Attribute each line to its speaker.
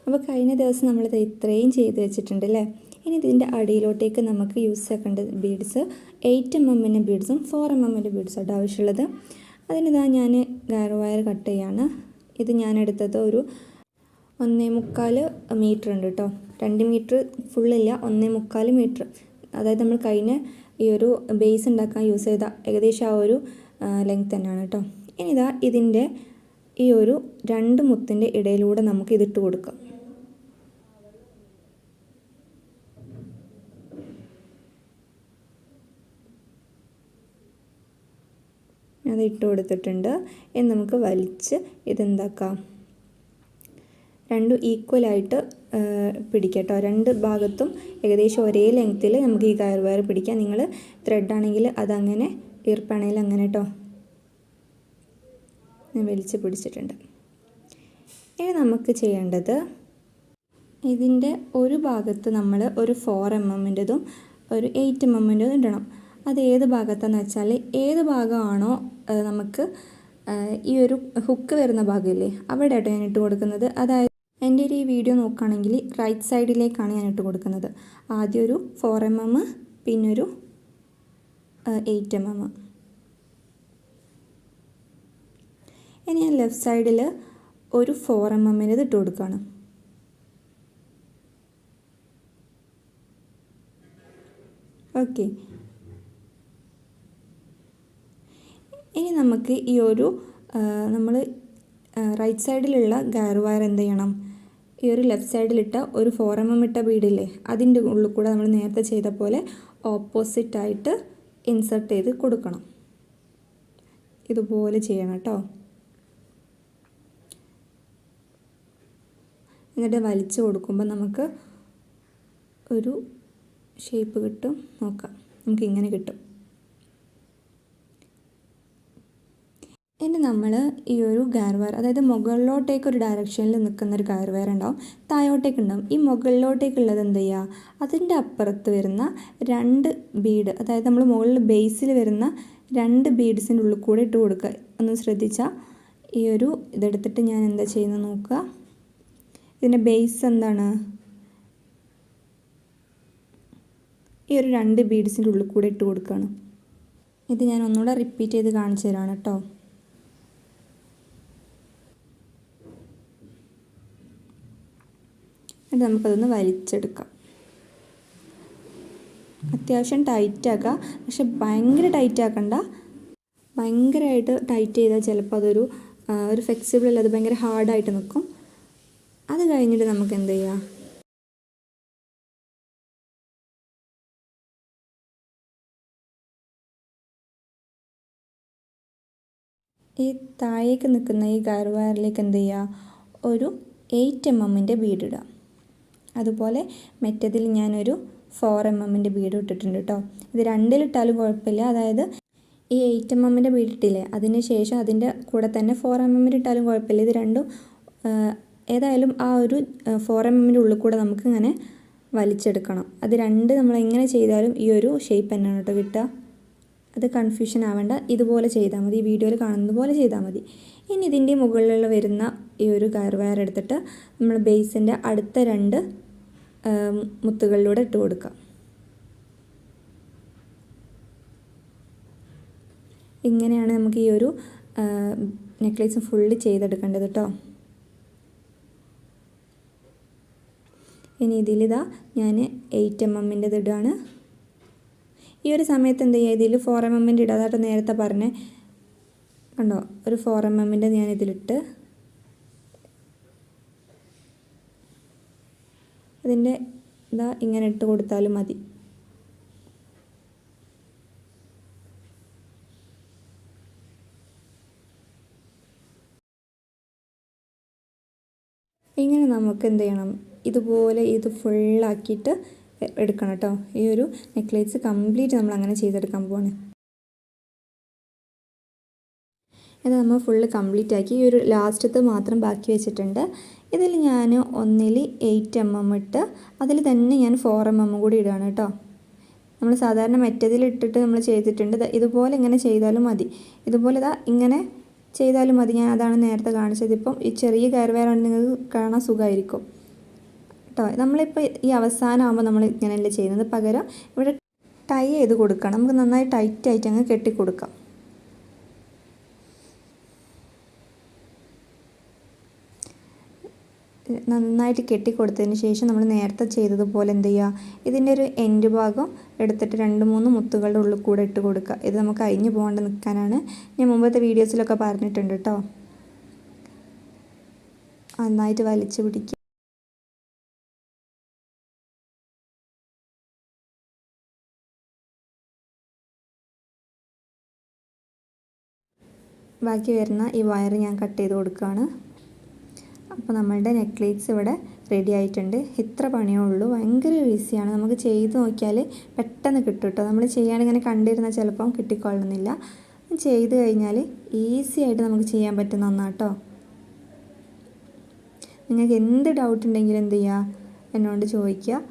Speaker 1: അപ്പോൾ കഴിഞ്ഞ ദിവസം നമ്മളിത് ഇത്രയും ചെയ്ത് വെച്ചിട്ടുണ്ട് അല്ലേ. ഇനി ഇതിൻ്റെ അടിയിലോട്ടേക്ക് നമുക്ക് യൂസ് ആക്കേണ്ട ബീഡ്സ് 8 mm ബീഡ്സും 4 mm ബീഡ്സായിട്ട് ആവശ്യമുള്ളത്. അതിനിതാ ഞാൻ ഗയർ വയർ കട്ട് ചെയ്യാണ്. ഇത് ഞാൻ എടുത്തത് ഒരു 1.25 മീറ്റർ ഉണ്ട് കേട്ടോ. 2 മീറ്റർ ഫുള്ളില്ല, 1.25 മീറ്റർ. അതായത് നമ്മൾ കഴിഞ്ഞ ഈ ഒരു ബേസ് ഉണ്ടാക്കാൻ യൂസ് ചെയ്ത ഏകദേശം ആ ഒരു ലെങ്ത് തന്നെയാണ് കേട്ടോ. ഇനി ഇതാ ഇതിൻ്റെ ഈ ഒരു 2 മുത്തിൻ്റെ ഇടയിലൂടെ നമുക്ക് ഇതിട്ട് കൊടുക്കാം. അത് ഇട്ട് കൊടുത്തിട്ടുണ്ട്. ഇനി നമുക്ക് വലിച്ച് ഇതെന്താക്കാം, രണ്ടും ഈക്വലായിട്ട് പിടിക്കാം കേട്ടോ. 2 ഭാഗത്തും ഏകദേശം ഒരേ ലെങ്ത്തിൽ നമുക്ക് ഈ ഗയർ വയർ പിടിക്കാം. നിങ്ങൾ ത്രെഡാണെങ്കിൽ അതങ്ങനെ, ഈർപ്പാണെങ്കിൽ അങ്ങനെ കേട്ടോ. ഞാൻ വലിച്ച് പിടിച്ചിട്ടുണ്ട്. ഇനി നമുക്ക് ചെയ്യേണ്ടത് ഇതിൻ്റെ ഒരു ഭാഗത്ത് നമ്മൾ ഒരു 4 mmൻ്റെതും ഒരു 8 mmൻ്റെതും ഇടണം. അത് ഏത് ഭാഗത്താണെന്ന് വെച്ചാൽ ഏത് ഭാഗമാണോ നമുക്ക് ഈ ഒരു ഹുക്ക് വരുന്ന ഭാഗമില്ലേ അവിടെ ആയിട്ട് ഞാൻ ഇട്ട് കൊടുക്കുന്നത്. അതായത് എൻ്റെ ഈ വീഡിയോ നോക്കുകയാണെങ്കിൽ റൈറ്റ് സൈഡിലേക്കാണ് ഞാൻ ഇട്ട് കൊടുക്കുന്നത്. ആദ്യം ഒരു 4 mm പിന്നൊരു 8 mm. ഇനി ഞാൻ ലെഫ്റ്റ് സൈഡിൽ ഒരു 4 mmൻ്റെത് ഇട്ട് കൊടുക്കുകയാണ്. ഓക്കെ. ഇനി നമുക്ക് ഈ ഒരു നമ്മൾ റൈറ്റ് സൈഡിലുള്ള ഗയർ വയർ എന്ത് ചെയ്യണം, ഈ ഒരു ലെഫ്റ്റ് സൈഡിലിട്ട ഒരു 4 mm ഇട്ട ബീഡില്ലേ അതിൻ്റെ ഉള്ളിൽ കൂടെ നമ്മൾ നേരത്തെ ചെയ്ത പോലെ ഓപ്പോസിറ്റായിട്ട് ഇൻസർട്ട് ചെയ്ത് കൊടുക്കണം. ഇതുപോലെ ചെയ്യണം കേട്ടോ. എന്നിട്ട് വലിച്ചു കൊടുക്കുമ്പോൾ നമുക്ക് ഒരു ഷേപ്പ് കിട്ടും. നോക്കാം, നമുക്കിങ്ങനെ കിട്ടും. ഇനി നമ്മൾ ഈ ഒരു ഗയർ വയർ, അതായത് മുകളിലോട്ടേക്ക് ഒരു ഡയറക്ഷനിൽ നിൽക്കുന്ന ഒരു ഗയർ വയർ ഉണ്ടാവും, താഴോട്ടേക്ക് ഉണ്ടാവും. ഈ മുകളിലോട്ടേക്കുള്ളത് എന്ത് ചെയ്യുക, അതിൻ്റെ അപ്പുറത്ത് വരുന്ന 2 ബീഡ്, അതായത് നമ്മൾ മുകളിൽ ബേസിൽ വരുന്ന 2 ബീഡ്സിൻ്റെ ഉള്ളിൽ കൂടെ ഇട്ട് കൊടുക്കുക. ഒന്ന് ശ്രദ്ധിച്ചാൽ ഈ ഒരു ഇതെടുത്തിട്ട് ഞാൻ എന്താ ചെയ്യുന്നത് നോക്കുക. ഇതിൻ്റെ ബേസ് എന്താണ്, ഈ ഒരു 2 ബീഡ്സിൻ്റെ ഉള്ളിൽ കൂടെ ഇട്ട് കൊടുക്കുകയാണ്. ഇത് ഞാൻ ഒന്നുകൂടെ റിപ്പീറ്റ് ചെയ്ത് കാണിച്ചു തരാണ് കേട്ടോ. എന്നിട്ട് നമുക്കതൊന്ന് വലിച്ചെടുക്കാം. അത്യാവശ്യം ടൈറ്റ് ആക്കുക, പക്ഷെ ഭയങ്കര ടൈറ്റ് ആക്കണ്ട. ഭയങ്കരമായിട്ട് ടൈറ്റ് ചെയ്താൽ ചിലപ്പോൾ അതൊരു ഫ്ലെക്സിബിൾ അല്ല, അത് ഭയങ്കര ഹാർഡായിട്ട് നിൽക്കും. അത് കഴിഞ്ഞിട്ട് നമുക്ക് എന്ത് ചെയ്യാം, ഈ താഴേക്ക് നിൽക്കുന്ന ഈ ഗയർ വയറിലേക്ക് എന്ത് ചെയ്യുക, ഒരു 8 mmൻ്റെ ബീഡ് ഇടുക. അതുപോലെ മറ്റേതിൽ ഞാനൊരു 4 mmൻ്റെ ബീഡ് ഇട്ടിട്ടുണ്ട് കേട്ടോ. ഇത് രണ്ടിലിട്ടാലും കുഴപ്പമില്ല. അതായത് ഈ 8 mmൻ്റെ ബീഡ് ഇട്ടില്ലേ അതിന് ശേഷം അതിൻ്റെ കൂടെ തന്നെ 4 mm ഇട്ടാലും കുഴപ്പമില്ല. ഇത് രണ്ടും ഏതായാലും ആ ഒരു 4 mmൻ്റെ ഉള്ളിൽ കൂടെ നമുക്കിങ്ങനെ വലിച്ചെടുക്കണം. അത് നമ്മൾ എങ്ങനെ ചെയ്താലും ഈ ഒരു ഷേപ്പ് തന്നെയാണ് കേട്ടോ കിട്ടുക. അത് കൺഫ്യൂഷൻ ആവേണ്ട, ഇതുപോലെ ചെയ്താൽ മതി, ഈ വീഡിയോയിൽ കാണുന്നത് പോലെ ചെയ്താൽ മതി. ഇനി ഇതിൻ്റെ മുകളിലുള്ള വരുന്ന ഈ ഒരു ഗയർ വയർ എടുത്തിട്ട് നമ്മൾ ബേസിൻ്റെ അടുത്ത 2 മുത്തുകളിലൂടെ ഇട്ട് കൊടുക്കാം. ഇങ്ങനെയാണ് നമുക്ക് ഈ ഒരു നെക്ലേസ് ഫുള്ള് ചെയ്തെടുക്കേണ്ടത് കേട്ടോ. ഇനി ഇതിലിതാ ഞാൻ 8 mmൻ്റെത് ഇടുകയാണ്. ഈ ഒരു സമയത്ത് എന്ത് ചെയ്യുക, ഇതിൽ 4 mmൻ്റെ ഇടുക. അതായിട്ട് നേരത്തെ പറഞ്ഞേ കണ്ടോ, ഒരു 4 mmൻ്റെ ഞാൻ ഇതിലിട്ട് അതിൻ്റെ ഇതാ ഇങ്ങനെ ഇട്ട് കൊടുത്താലും മതി. ഇങ്ങനെ നമുക്ക് എന്ത് ചെയ്യണം, ഇതുപോലെ ഇത് ഫുള്ളാക്കിയിട്ട് എടുക്കണം കേട്ടോ. ഈ ഒരു നെക്ലേസ് കംപ്ലീറ്റ് നമ്മൾ അങ്ങനെ ചെയ്തെടുക്കാൻ പോവാണ്. ഇത് നമ്മൾ ഫുള്ള് കംപ്ലീറ്റ് ആക്കി. ഈ ഒരു ലാസ്റ്റത്തെ മാത്രം ബാക്കി വെച്ചിട്ടുണ്ട്. ഇതിൽ ഞാൻ ഒന്നിൽ 8 mm ഇട്ട് അതിൽ തന്നെ ഞാൻ 4 mm കൂടി ഇടുകയാണ് കേട്ടോ. നമ്മൾ സാധാരണ മറ്റേതിൽ ഇട്ടിട്ട് നമ്മൾ ചെയ്തിട്ടുണ്ട്. ഇതുപോലെ ഇങ്ങനെ ചെയ്താലും മതി. ഇതുപോലെ ഇങ്ങനെ ചെയ്താലും മതി. ഞാൻ അതാണ് നേരത്തെ കാണിച്ചത്. ഇപ്പം ഈ ചെറിയ ഗയർ വയറാണ് നിങ്ങൾക്ക് കാണാൻ സുഖമായിരിക്കും. കേട്ടോ. നമ്മളിപ്പോൾ ഈ അവസാനമാകുമ്പോൾ നമ്മൾ ഇങ്ങനെയല്ല ചെയ്യുന്നത്, പകരം ഇവിടെ ടൈ ചെയ്ത് കൊടുക്കണം. നമുക്ക് നന്നായി ടൈറ്റായിട്ട് അങ്ങ് കെട്ടിക്കൊടുക്കാം. നന്നായിട്ട് കെട്ടിക്കൊടുത്തതിന് ശേഷം നമ്മൾ നേരത്തെ ചെയ്തതുപോലെ എന്ത് ചെയ്യുക, ഇതിൻ്റെ ഒരു എൻഡ് ഭാഗം എടുത്തിട്ട് 2-3 മുത്തുകളുടെ ഉള്ളിൽ കൂടെ ഇട്ട് കൊടുക്കുക. ഇത് നമുക്ക് അഴിഞ്ഞു പോകാണ്ട് നിൽക്കാനാണ്. ഞാൻ മുമ്പത്തെ വീഡിയോസിലൊക്കെ പറഞ്ഞിട്ടുണ്ട് കേട്ടോ. നന്നായിട്ട് വലിച്ചു പിടിക്കുക. ബാക്കി വരുന്ന ഈ വയർ ഞാൻ കട്ട് ചെയ്ത് കൊടുക്കുകയാണ്. അപ്പോൾ നമ്മളുടെ നെക്ലേസ് ഇവിടെ റെഡി ആയിട്ടുണ്ട്. ഇത്ര പണിയേ ഉള്ളൂ. ഭയങ്കര ഈസിയാണ്. നമുക്ക് ചെയ്ത് നോക്കിയാൽ പെട്ടെന്ന് കിട്ടും കേട്ടോ. നമ്മൾ ചെയ്യാൻ ഇങ്ങനെ കണ്ടിരുന്നാൽ ചിലപ്പം കിട്ടിക്കൊള്ളുന്നില്ല. ചെയ്ത് കഴിഞ്ഞാൽ ഈസി ആയിട്ട് നമുക്ക് ചെയ്യാൻ പറ്റുന്ന ഒന്നാട്ടോ. നിങ്ങൾക്ക് എന്ത് ഡൗട്ട് ഉണ്ടെങ്കിലും എന്ത് ചെയ്യുക, എന്നോട് ചോദിക്കുക.